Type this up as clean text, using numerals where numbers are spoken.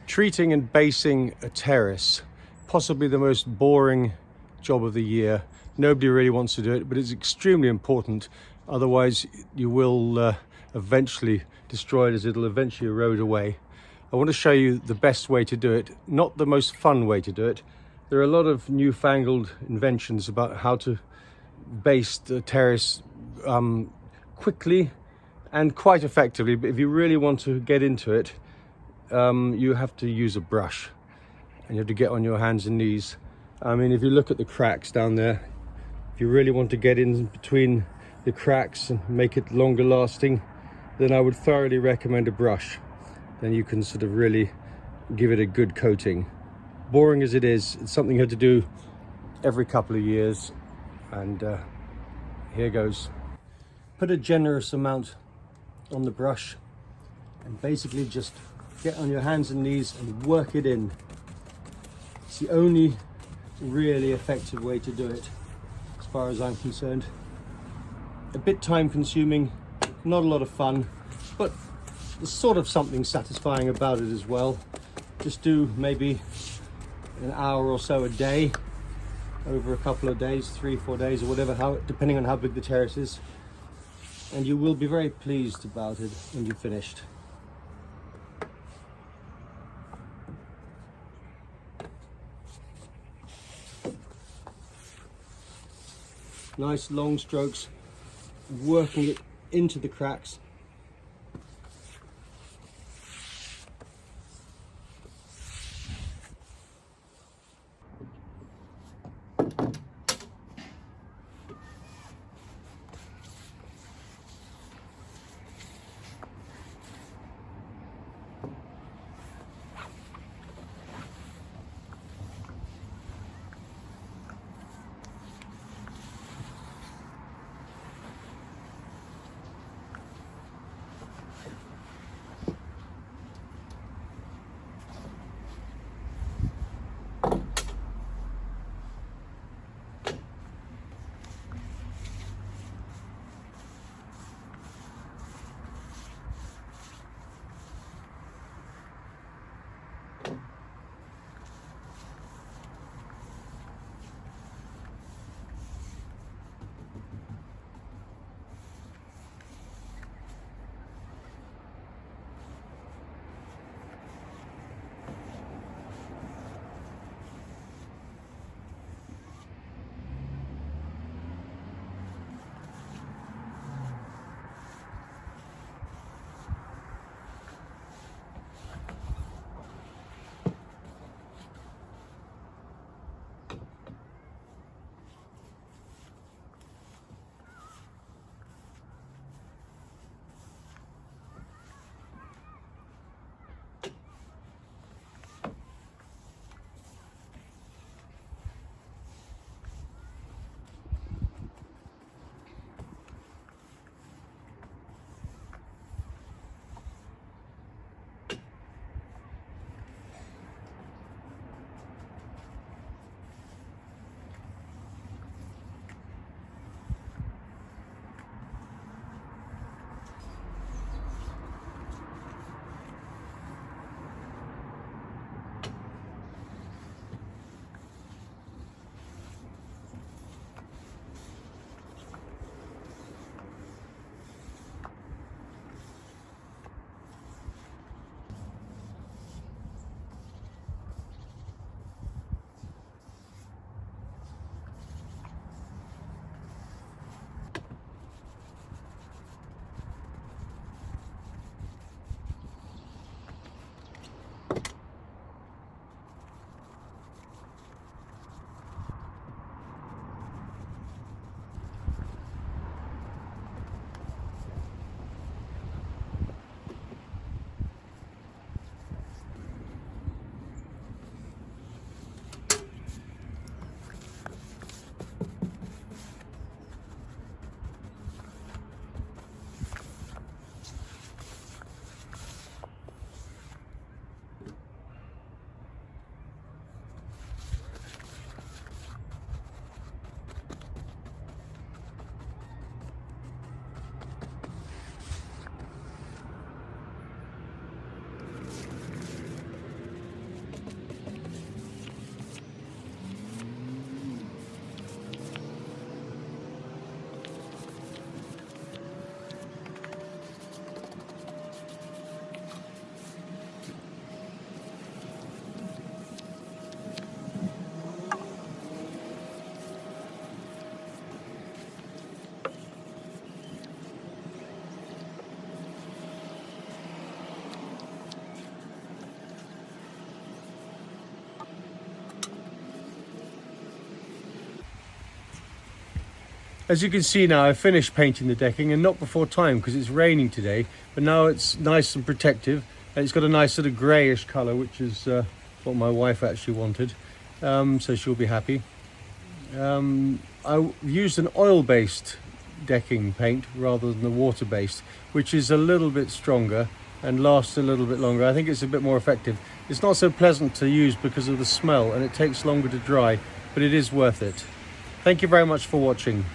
Treating and basing a terrace, possibly the most boring job of the year. Nobody really wants to do it, but it's extremely important. Otherwise, you will eventually destroy it, as it'll eventually erode away. I want to show you the best way to do it, not the most fun way to do it. There are a lot of newfangled inventions about how to base the terrace quickly and quite effectively, but if you really want to get into it, you have to use a brush and you have to get on your hands and knees. I mean, if you look at the cracks down there, if you really want to get in between the cracks and make it longer lasting, then I would thoroughly recommend a brush. Then you can sort of really give it a good coating. Boring as it is, it's something you have to do every couple of years, and here goes. Put a generous amount on the brush and basically just get on your hands and knees and work it in. It's the only really effective way to do it, as far as I'm concerned. A bit time consuming, not a lot of fun, but there's sort of something satisfying about it as well. Just do maybe an hour or so a day over a couple of days, 3-4 days or whatever, depending on how big the terrace is, and you will be very pleased about it when you've finished. Nice long strokes, working it into the cracks. As you can see now, I finished painting the decking, and not before time because it's raining today, but now it's nice and protective, and it's got a nice sort of greyish colour, which is what my wife actually wanted, so she'll be happy. I used an oil-based decking paint rather than the water-based, which is a little bit stronger and lasts a little bit longer. I think it's a bit more effective. It's not so pleasant to use because of the smell, and it takes longer to dry, but it is worth it. Thank you very much for watching.